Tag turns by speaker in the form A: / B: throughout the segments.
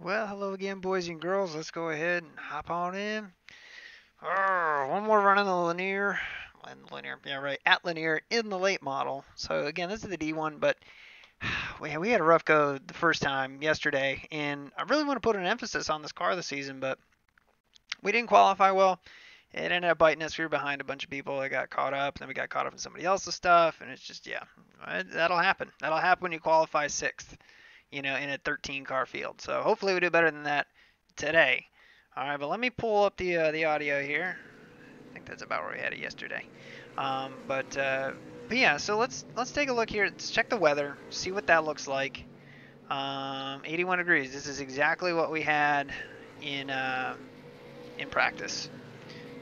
A: Well, hello again, boys and girls. Let's go ahead and hop on in. One more run in the Lanier. Yeah, right, at Lanier in the late model. So again, this is the D1, but we had a rough go the first time yesterday, and I really want to put an emphasis on this car this season, but we didn't qualify well. It ended up biting us. We were behind a bunch of people. I got caught up, and then we got caught up in somebody else's stuff, and it's just, yeah, that'll happen. That'll happen when you qualify sixth, in a 13 car field. So hopefully we do better than that today. All right, but let me pull up the audio here. I think that's about where we had it yesterday. But yeah, so let's take a look here. Let's check the weather, see what that looks like. 81 degrees. This is exactly what we had in practice.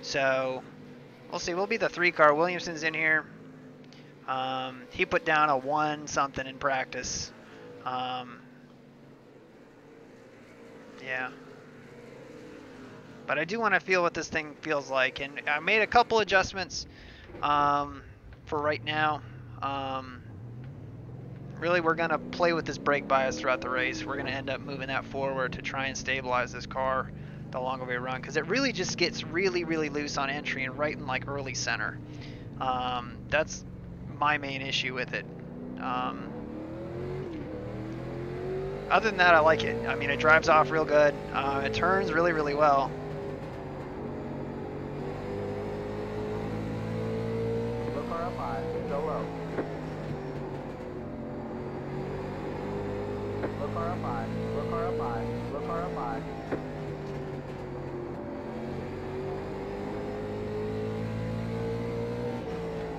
A: So we'll see. We'll be the 3 car. Williamson's in here. He put down a 1 something in practice. Yeah. But I do want to feel what this thing feels like, and I made a couple adjustments for right now. Really, we're going to play with this brake bias throughout the race. We're going to end up moving that forward to try and stabilize this car the longer we run, because it really just gets really, really loose on entry and right in like early center. That's my main issue with it. Other than that, I like it. I mean, it drives off real good. It turns really, really well.
B: Look car up high, go low. Look car up high, look car up high, look car up high.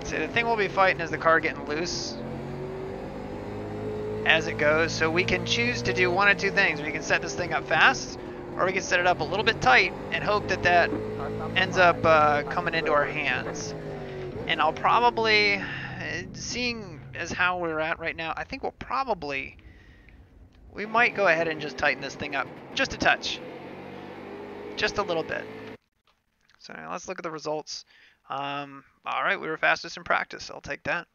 A: See, the thing we'll be fighting is the car getting loose as it goes, so we can choose to do one of two things. We can set this thing up fast, or we can set it up a little bit tight and hope that that ends up coming into our hands. And I'll probably, seeing as how we're at right now, I think we might go ahead and just tighten this thing up just a touch, just a little bit. So now let's look at the results. All right, we were fastest in practice. I'll take that.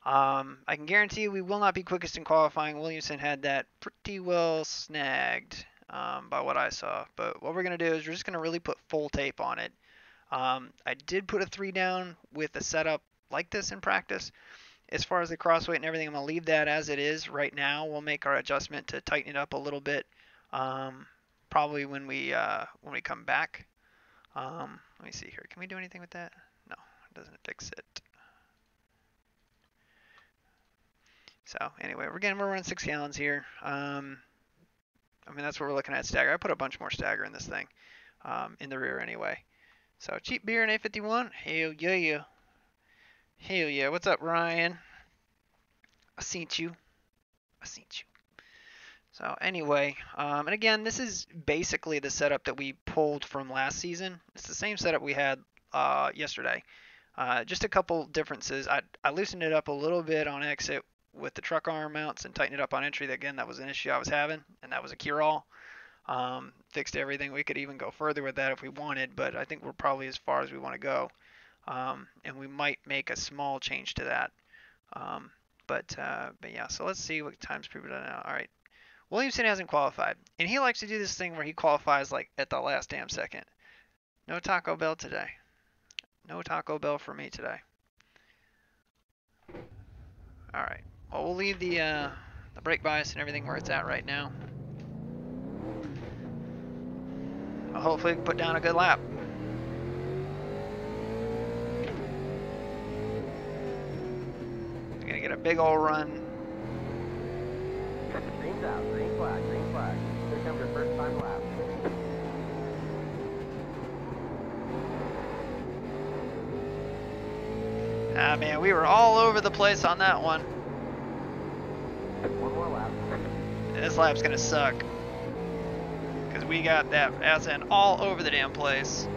A: I can guarantee you we will not be quickest in qualifying. Williamson had that pretty well snagged by what I saw. But what we're going to do is we're just going to really put full tape on it. I did put a 3 down with a setup like this in practice. As far as the crossweight and everything, I'm going to leave that as it is right now. We'll make our adjustment to tighten it up a little bit probably when we come back. Let me see here. Can we do anything with that? No, it doesn't fix it. So anyway, we're running 6 gallons here. I mean, that's what we're looking at stagger. I put a bunch more stagger in this thing, in the rear anyway. So cheap beer in A51. Hell yeah. Hell yeah. What's up, Ryan? I seen you. So anyway, and again, this is basically the setup that we pulled from last season. It's the same setup we had yesterday. Just a couple differences. I loosened it up a little bit on exit with the truck arm mounts and tightened it up on entry. Again, that was an issue I was having, and that was a cure-all. Fixed everything. We could even go further with that if we wanted, but I think we're probably as far as we want to go. And we might make a small change to that. But yeah, so let's see what times people done now. All right. Williamson hasn't qualified, and he likes to do this thing where he qualifies like at the last damn second. No Taco Bell today. No Taco Bell for me today. All right. Well, we'll leave the brake bias and everything where it's at right now. Well, hopefully we can put down a good lap. We're gonna get a big old run.
B: Green's out, green flag, green flag. Here comes your first time lap.
A: Ah, man, we were all over the place on that one.
B: One more lap.
A: This lap's gonna suck. Because we got that ass end all over the damn place.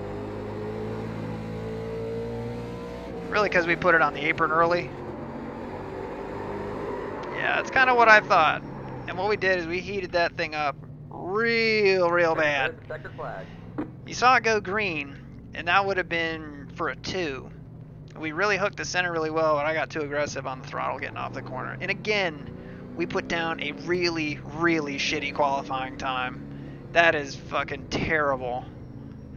A: Really, because we put it on the apron early. Yeah, that's kind of what I thought. And what we did is we heated that thing up real bad.
B: Checker flag.
A: You saw it go green, and that would have been for a 2. We really hooked the center really well, but I got too aggressive on the throttle getting off the corner. And again, we put down a really shitty qualifying time. That is fucking terrible.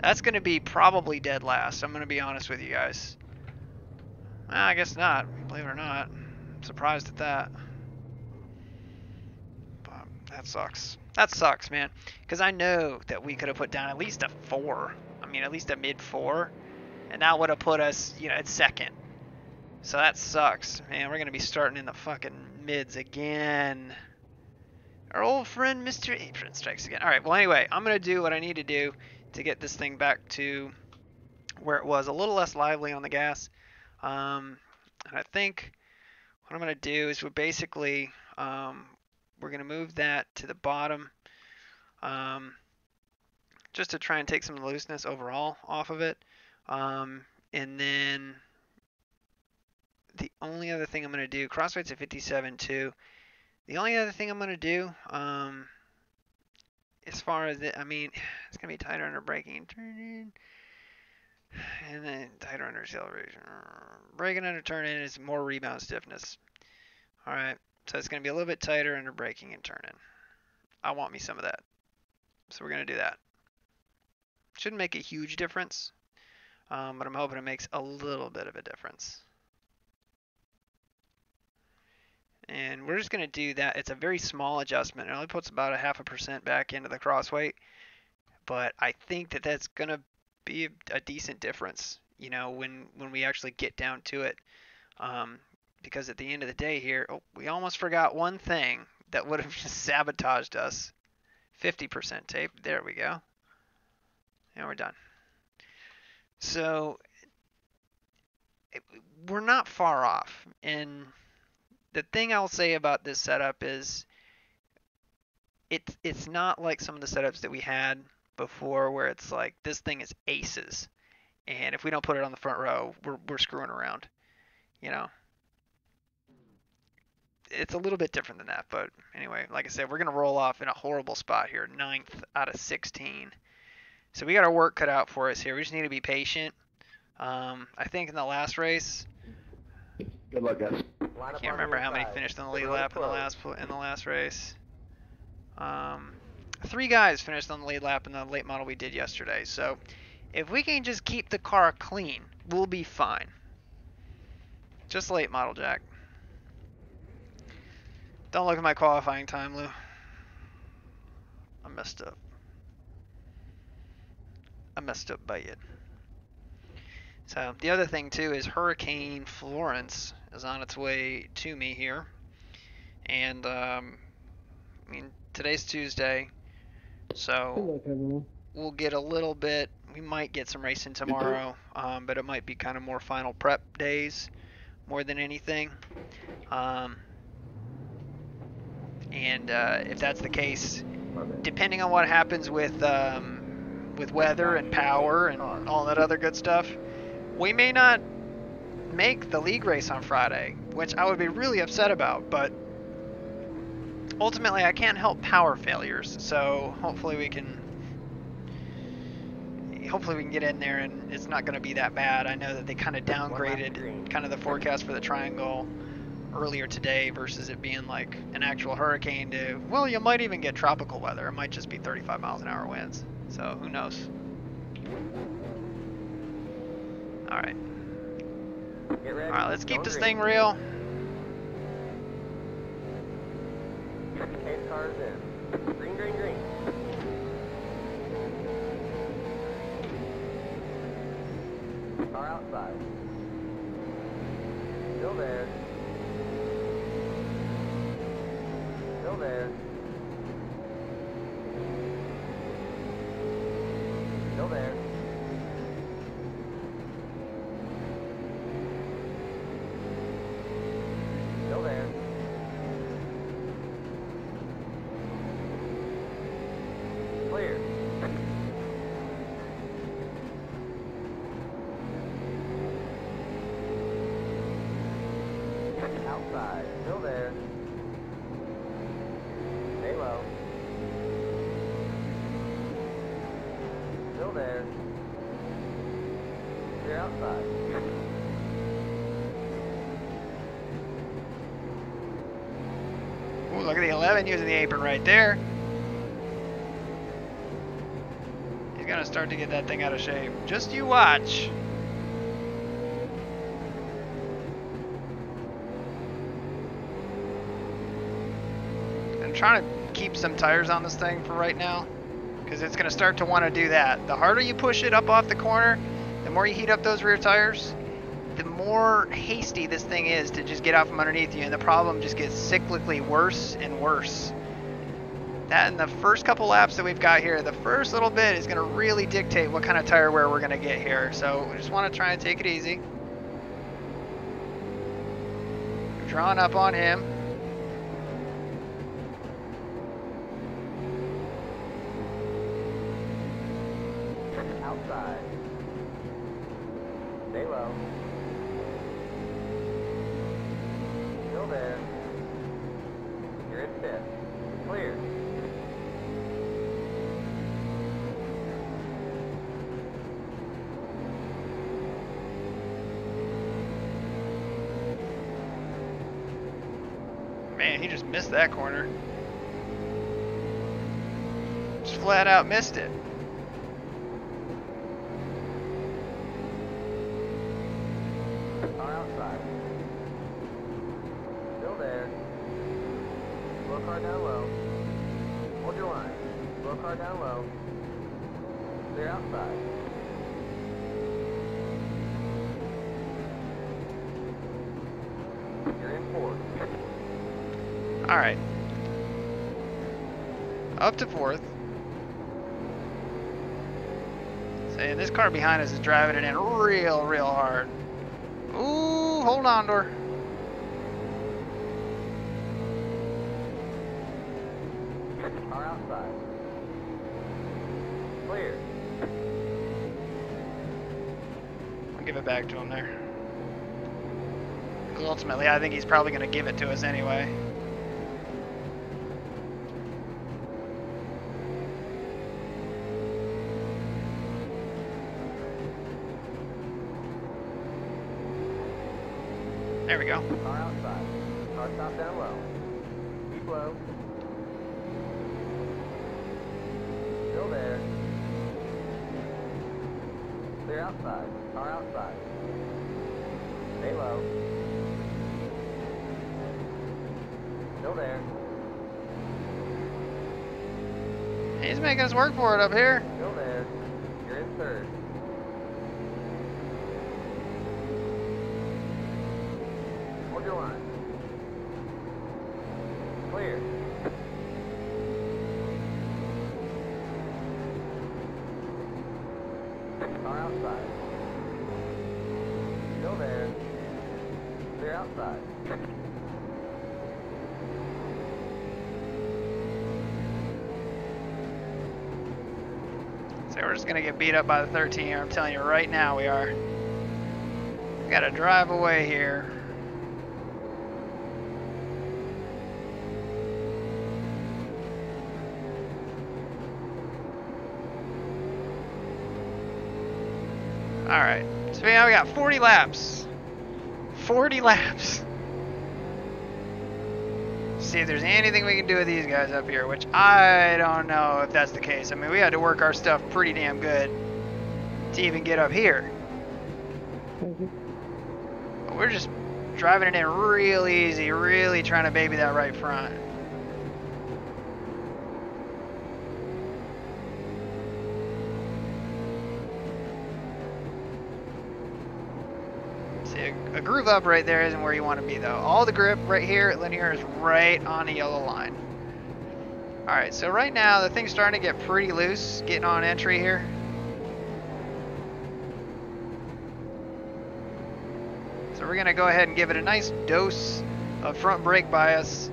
A: That's going to be probably dead last. I'm going to be honest with you guys. Well, I guess not, believe it or not. I'm surprised at that. But that sucks. That sucks, man. Because I know that we could have put down at least a 4. I mean, at least a mid 4. And that would have put us, you know, at second. So that sucks. Man, we're going to be starting in the fucking mids again. Our old friend Mr. Apron strikes again. Alright, well anyway, I'm going to do what I need to do to get this thing back to where it was, a little less lively on the gas. And I think what I'm going to do is we're basically, we're going to move that to the bottom, just to try and take some of the looseness overall off of it. And then the only other thing I'm going to do, cross rate's at 57 too. The only other thing I'm going to do, as far as it, I mean, it's going to be tighter under braking and turning. And then tighter under acceleration. Braking under turning is more rebound stiffness. Alright, so it's going to be a little bit tighter under braking and turning. I want me some of that. So we're going to do that. Shouldn't make a huge difference, but I'm hoping it makes a little bit of a difference. And we're just going to do that. It's a very small adjustment. It only puts about a 0.5% back into the cross weight. But I think that that's going to be a decent difference, you know, when we actually get down to it. Because at the end of the day here, oh, we almost forgot one thing that would have just sabotaged us. 50% tape. There we go. And we're done. So we're not far off. And the thing I'll say about this setup is it's not like some of the setups that we had before where it's like this thing is aces. And if we don't put it on the front row, we're screwing around. You know? It's a little bit different than that, but anyway, like I said, we're going to roll off in a horrible spot here, 9th out of 16. So we got our work cut out for us here. We just need to be patient. I think in the last race,
C: Good luck, guys.
A: I can't remember how many finished on the lead lap in the last race. 3 guys finished on the lead lap in the late model we did yesterday. So if we can just keep the car clean, we'll be fine. Just late model, Jack. Don't look at my qualifying time, Lou. I messed up. I messed up bad. So the other thing too is Hurricane Florence is on its way to me here. And I mean, today's Tuesday, so we'll get a little bit, we might get some racing tomorrow, but it might be kind of more final prep days more than anything. And if that's the case, depending on what happens with weather and power and all that other good stuff, we may not make the league race on Friday, which I would be really upset about. But ultimately, I can't help power failures, so hopefully we can get in there and it's not going to be that bad. I know that they kind of downgraded kind of the forecast for the triangle earlier today versus it being like an actual hurricane to, well, you might even get tropical weather. It might just be 35 miles an hour winds. So who knows? Alright. Alright, let's keep this thing real.
B: Pace cars in. Green, green, green. Car outside. Still there. Still there. Still there. Still there. Clear. Outside. Still there. Stay low. Still there. Clear outside.
A: Ooh, look at the 11 using the apron right there. He's gonna start to get that thing out of shape. Just you watch. I'm trying to keep some tires on this thing for right now, because it's gonna start to want to do that. The harder you push it up off the corner, the more you heat up those rear tires, the more hasty this thing is to just get out from underneath you, and the problem just gets cyclically worse and worse. That in the first couple laps that we've got here, the first little bit is going to really dictate what kind of tire wear we're going to get here. So we just want to try and take it easy. We're drawing up on him.
B: Outside. Stay low. Still there. You're in fifth. Clear.
A: Man, he just missed that corner. Just flat out missed it.
B: Car outside. Still there. Slow car down low. Hold your line. Slow car down low. Clear outside. You're in fourth.
A: Alright. Up to fourth. See, this car behind us is driving it in real hard. Ooh, hold on, door.
B: Car outside. Clear.
A: I'll give it back to him there. 'Cause ultimately, I think he's probably going to give it to us anyway. There we go.
B: Car outside. Car stop down low. Keep low. Still there. Clear outside. Car outside. Stay low. Still there.
A: He's making us work for it up here.
B: Still there. You're in third. Hold your line. Clear. Car outside. Still there. Clear outside.
A: So we're just gonna get beat up by the 13 here. I'm telling you right now, we are. We gotta drive away here. All right. So now we got 40 laps. 40 laps. See if there's anything we can do with these guys up here, which I don't know if that's the case. I mean, we had to work our stuff pretty damn good to even get up here. But we're just driving it in real easy, really trying to baby that right front. See, a groove up right there isn't where you want to be though. All the grip right here at Lanier is right on the yellow line. Alright, so right now the thing's starting to get pretty loose, getting on entry here. So we're going to go ahead and give it a nice dose of front brake bias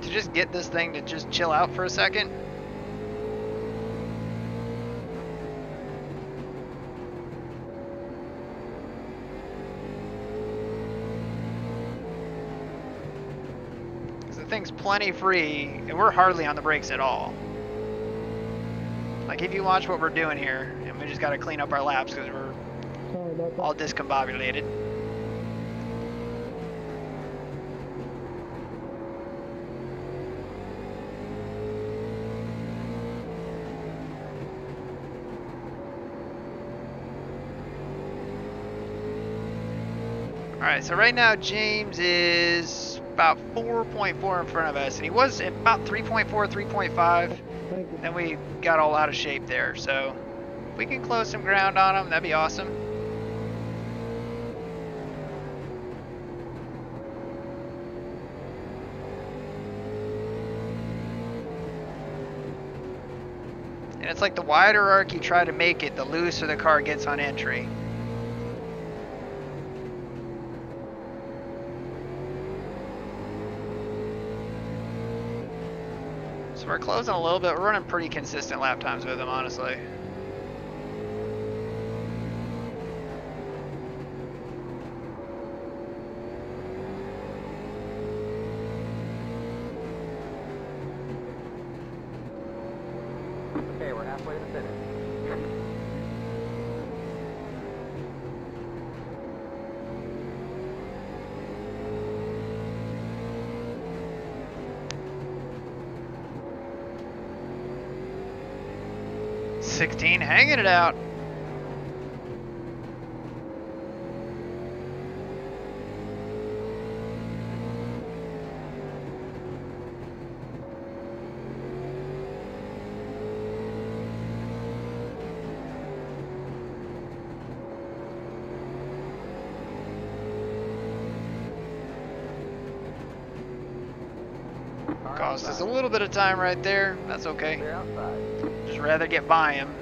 A: to just get this thing to just chill out for a second. Because the thing's plenty free and we're hardly on the brakes at all. Like if you watch what we're doing here, and we just got to clean up our laps because we're all discombobulated. Alright, so right now James is about 4.4 in front of us, and he was at about 3.4, 3.5. Then we got all out of shape there, so if we can close some ground on him, that'd be awesome. And it's like the wider arc you try to make it, the looser the car gets on entry. So we're closing a little bit. We're running pretty consistent lap times with him, honestly.
B: Okay, we're halfway to the finish.
A: $16, hanging it out. Cost us a little bit of time right there. That's okay.
B: They're outside.
A: Just rather get by him.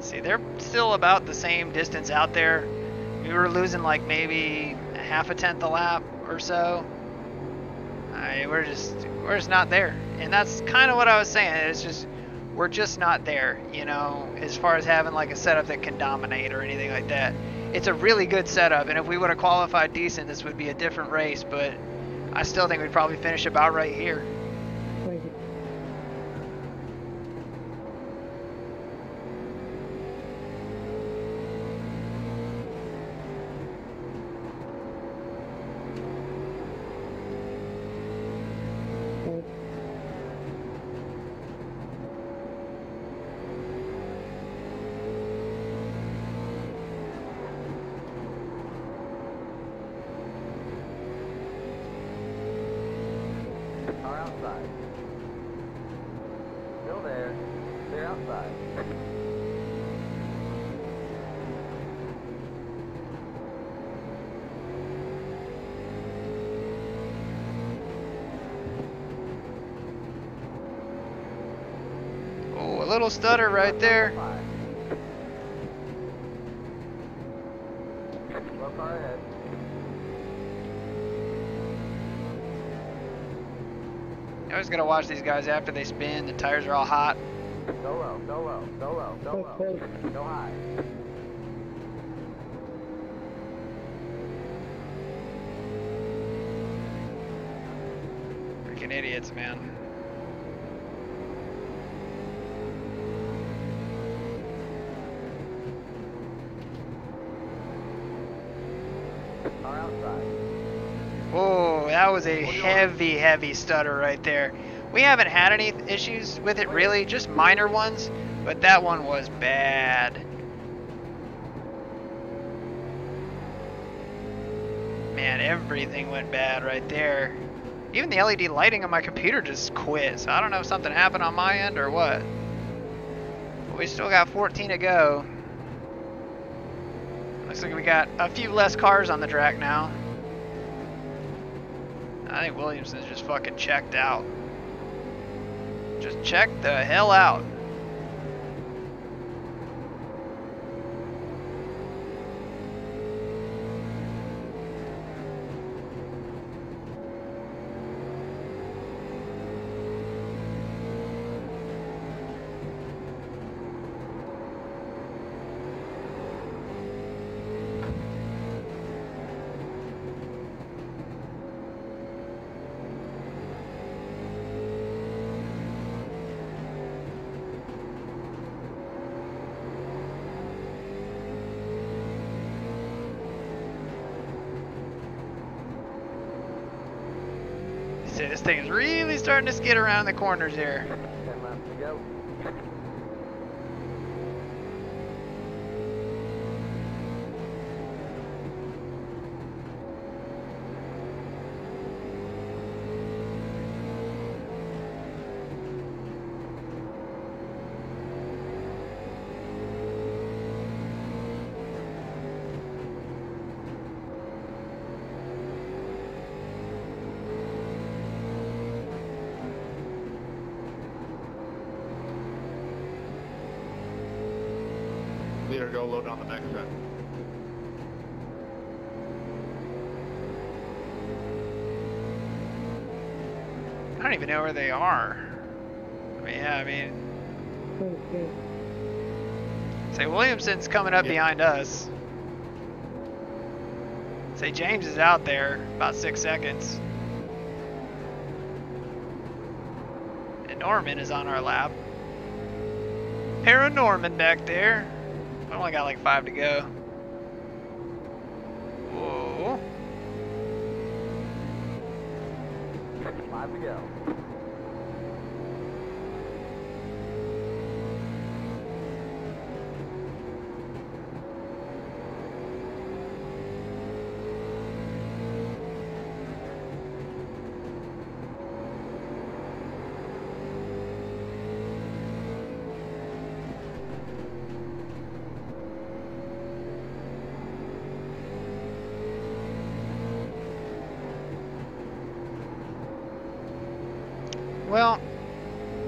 A: See, they're still about the same distance out there. We were losing like maybe a half a tenth a lap or so. We're just not there, and that's kind of what I was saying. It's just we're just not there, you know, as far as having like a setup that can dominate or anything like that. It's a really good setup, and if we would have qualified decent, this would be a different race. But I still think we'd probably finish about right here.
B: Are outside. Still there. They're outside.
A: Oh, a little stutter right there.
B: Slow car ahead.
A: I always gotta watch these guys after they spin. The tires are all hot.
B: Go low, go low, go low, go low. Go high.
A: Freaking idiots, man.
B: Car outside.
A: Oh, that was a heavy, heavy stutter right there. We haven't had any issues with it really, just minor ones, but that one was bad. Man, everything went bad right there. Even the LED lighting on my computer just quit, so I don't know if something happened on my end or what. But we still got 14 to go. Looks like we got a few less cars on the track now. I think Williamson's just fucking checked out. Just check the hell out. See, this thing is really starting to skid around the corners here.
B: 10 laps to go.
C: Leader, go load on the next set.
A: I don't even know where they are. I mean, yeah, I mean, say Williamson's coming up behind us. Say James is out there, about 6 seconds. And Norman is on our lap. Pair of Norman back there. I only got like 5 to go. Whoa.
B: 5 to go.
A: Well,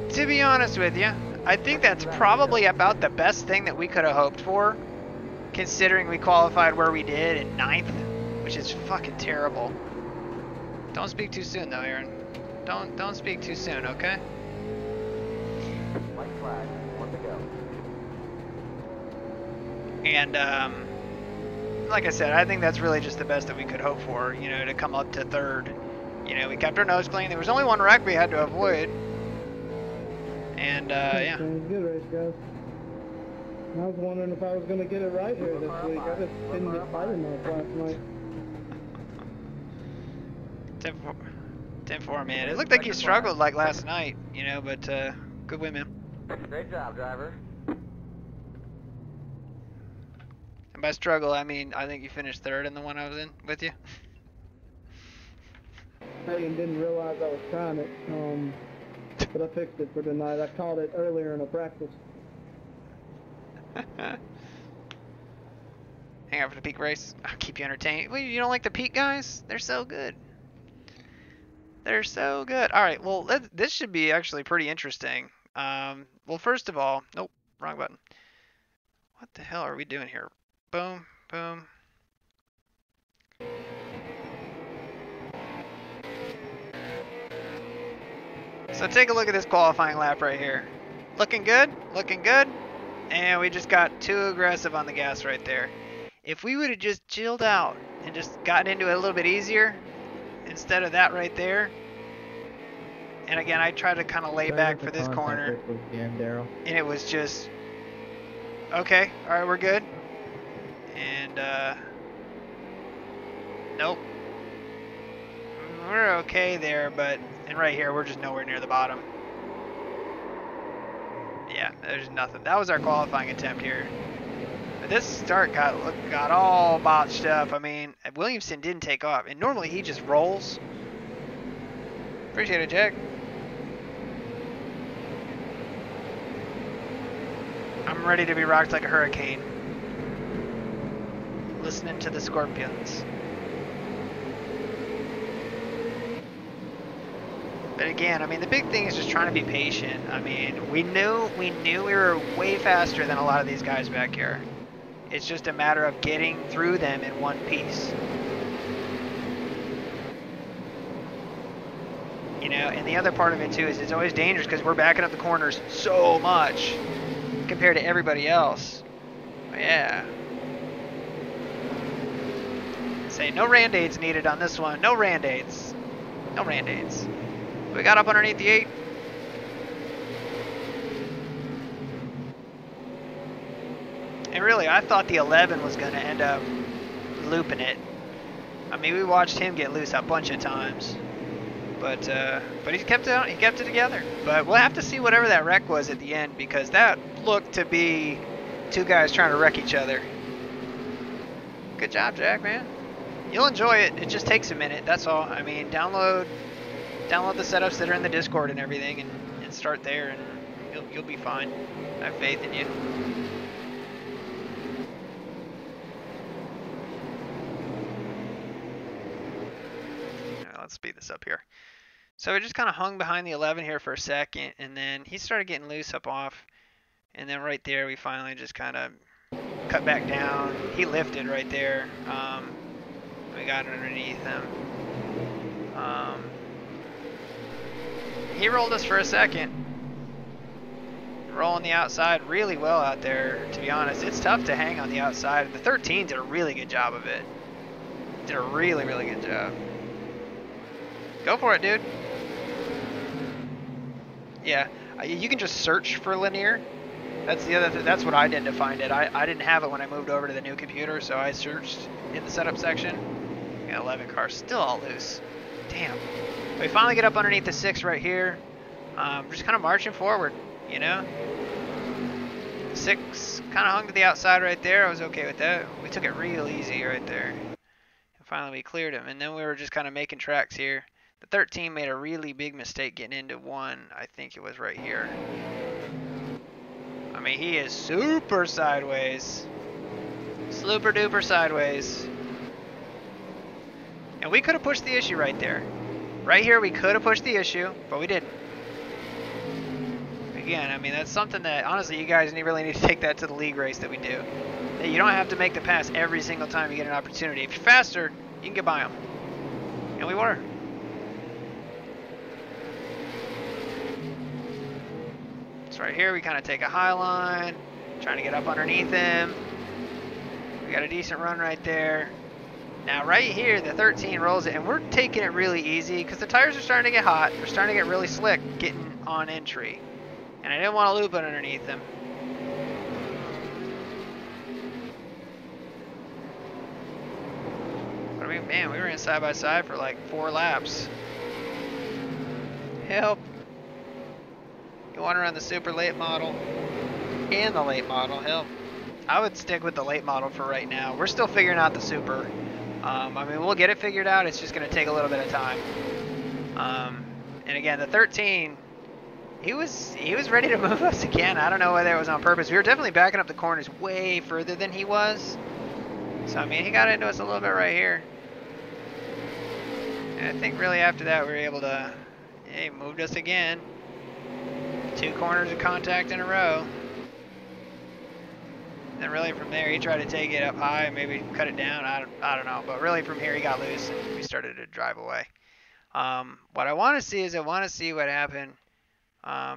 A: to be honest with you, I think that's probably about the best thing that we could have hoped for, considering we qualified where we did in 9th, which is fucking terrible. Don't speak too soon though, Aaron. Don't speak too soon, okay?
B: White flag. 1 to go.
A: And like I said, I think that's really just the best that we could hope for, you know, to come up to 3rd. You know, we kept our nose clean. There was only one wreck we had to avoid. And, yeah.
D: Good race, guys. I was wondering if I was going to get it right here this week. I just didn't get fighting enough last night.
A: 10-4, man. It looked like you struggled like last night, you know, but good win, man.
B: Great job, driver.
A: And by struggle, I mean, I think you finished 3rd in the one I was in with you.
D: I didn't realize I was trying it, but I fixed it for tonight. I caught it earlier in a practice.
A: Hang out for the peak race. I'll keep you entertained. Well, you don't like the peak guys? They're so good. They're so good. All right, well, this should be actually pretty interesting. Well, first of all, nope, wrong button. What the hell are we doing here? Boom, boom. So take a look at this qualifying lap right here. Looking good, looking good. And we just got too aggressive on the gas right there. If we would have just chilled out and just gotten into it a little bit easier, instead of that right there. And again, I tried to kind of lay back for this corner. And it was just, okay, all right, we're good. And, nope. We're okay there, but, and right here, we're just nowhere near the bottom. Yeah, there's nothing. That was our qualifying attempt here. But this start got all botched up. I mean, Williamson didn't take off, and normally he just rolls. Appreciate it, Jack. I'm ready to be rocked like a hurricane. Listening to the Scorpions. But again, I mean, the big thing is just trying to be patient. I mean, we knew we were way faster than a lot of these guys back here. It's just a matter of getting through them in one piece. You know, and the other part of it too is it's always dangerous because we're backing up the corners so much compared to everybody else. But yeah. Say no Rand-Aids needed on this one. No Rand-Aids. No Rand-Aids. We got up underneath the 8. And really, I thought the 11 was going to end up looping it. I mean, we watched him get loose a bunch of times. But he kept it together. But we'll have to see whatever that wreck was at the end, because that looked to be two guys trying to wreck each other. Good job, Jack, man. You'll enjoy it. It just takes a minute. That's all. I mean, download the setups that are in the Discord and everything, and start there, and you'll be fine. I have faith in you. Let's speed this up here. So we just kind of hung behind the 11 here for a second, and then he started getting loose up off, and then right there we finally just kind of cut back down. He lifted right there. We got underneath him. He rolled us for a second. Rolling the outside really well out there, to be honest. It's tough to hang on the outside. The 13 did a really good job of it. Did a really, really good job. Go for it, dude. Yeah, you can just search for Lanier. That's the other thing. That's what I did to find it. I didn't have it when I moved over to the new computer, so I searched in the setup section. Yeah, 11 cars still all loose. Damn. We finally get up underneath the 6 right here. Just kind of marching forward, you know. 6 kind of hung to the outside right there. I was okay with that. We took it real easy right there. And finally we cleared him, and then we were just kind of making tracks here. The 13 made a really big mistake getting into 1. I think it was right here. I mean, he is super sideways. Slooper duper sideways. And we could have pushed the issue right there. Right here, we could have pushed the issue, but we didn't. Again, I mean, that's something that, honestly, you guys really need to take that to the league race that we do. You don't have to make the pass every single time you get an opportunity. If you're faster, you can get by them. And we were. So right here, we kind of take a high line, trying to get up underneath him. We got a decent run right there. Now right here, the 13 rolls it, and we're taking it really easy because the tires are starting to get hot. They're starting to get really slick getting on entry. And I didn't want to loop it underneath them. But I mean, man, we were in side by side for like 4 laps. Help. You want to run the super late model and the late model, help. I would stick with the late model for right now. We're still figuring out the super. I mean, we'll get it figured out. It's just going to take a little bit of time. And again, the 13, he was ready to move us again. I don't know whether it was on purpose. We were definitely backing up the corners way further than he was. So, I mean, he got into us a little bit right here. And I think really after that, we were able to, he moved us again. 2 corners of contact in a row. And really from there, he tried to take it up high and maybe cut it down. I don't know. But really from here, he got loose and we started to drive away. What I want to see is I want to see what happened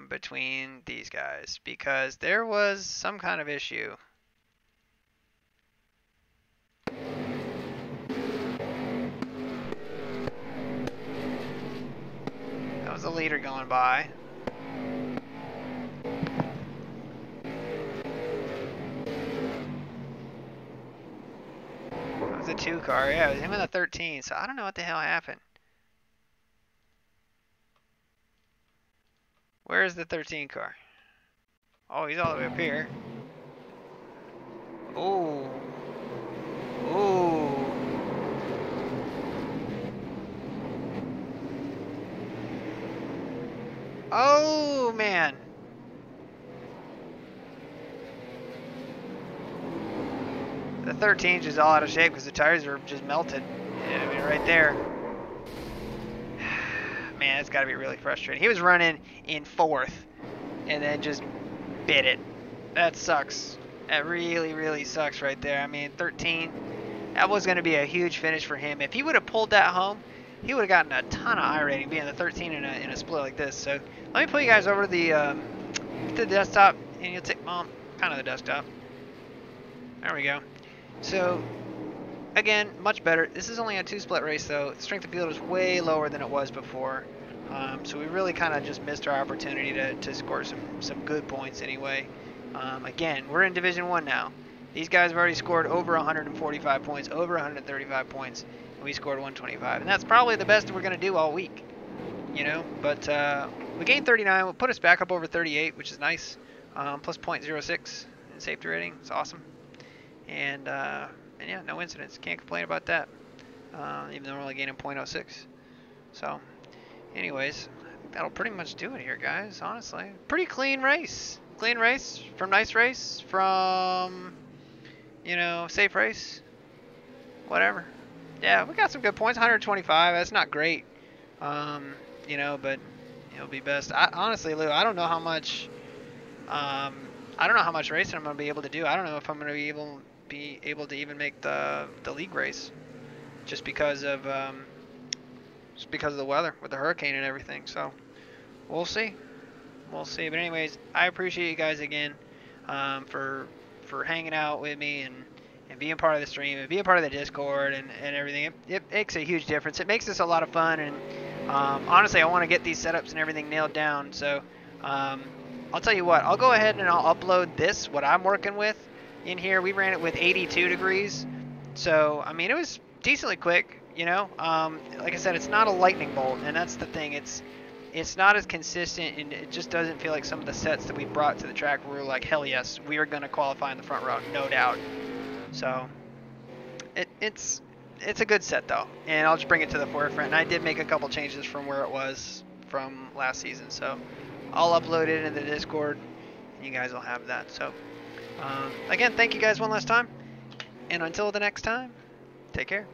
A: between these guys, because there was some kind of issue. That was the leader going by. It was a 2 car, yeah, it was him in the 13, so I don't know what the hell happened. Where is the 13 car? Oh, he's all the way up here. Oh. Oh. Oh, man. The 13's just all out of shape because the tires are just melted. I mean, right there. Man, it's got to be really frustrating. He was running in 4th and then just bit it. That sucks. That really, really sucks right there. I mean, 13, that was going to be a huge finish for him. If he would have pulled that home, he would have gotten a ton of iRating being the 13 in a split like this. So let me pull you guys over to the desktop, and you'll take, well, kind of the desktop. There we go. So, again, much better. This is only a 2-split race, though. Strength of field is way lower than it was before. So we really kind of just missed our opportunity to score some good points anyway. Again, we're in Division 1 now. These guys have already scored over 145 points, over 135 points, and we scored 125. And that's probably the best we're going to do all week. you know. But we gained 39. Will put us back up over 38, which is nice. Plus 0.06 in safety rating. It's awesome. And yeah, no incidents. Can't complain about that. Even though we're only gaining 0.06. So, anyways, that'll pretty much do it here, guys. Honestly, pretty clean race. Clean race from nice race from, you know, safe race. Whatever. Yeah, we got some good points. 125. That's not great. You know, but it'll be best. Honestly, Lou, I don't know how much. I don't know how much racing I'm gonna be able to do. I don't know if I'm gonna be able to even make the league race, just because of the weather with the hurricane and everything. So we'll see. We'll see. But anyways, I appreciate you guys again for hanging out with me and being part of the stream and being part of the Discord and everything. It makes a huge difference. It makes this a lot of fun, and honestly, I want to get these setups and everything nailed down. So I'll tell you what, I'll go ahead and I'll upload this, what I'm working with in here. We ran it with 82 degrees. So, I mean, it was decently quick, you know. Like I said, it's not a lightning bolt, and that's the thing. It's not as consistent, and it just doesn't feel like some of the sets that we brought to the track where we were like, hell yes, we are going to qualify in the front row, no doubt. So it's a good set though, and I'll just bring it to the forefront. And I did make a couple changes from where it was from last season, so I'll upload it in the Discord, and you guys will have that. So again, thank you guys one last time, and until the next time, take care.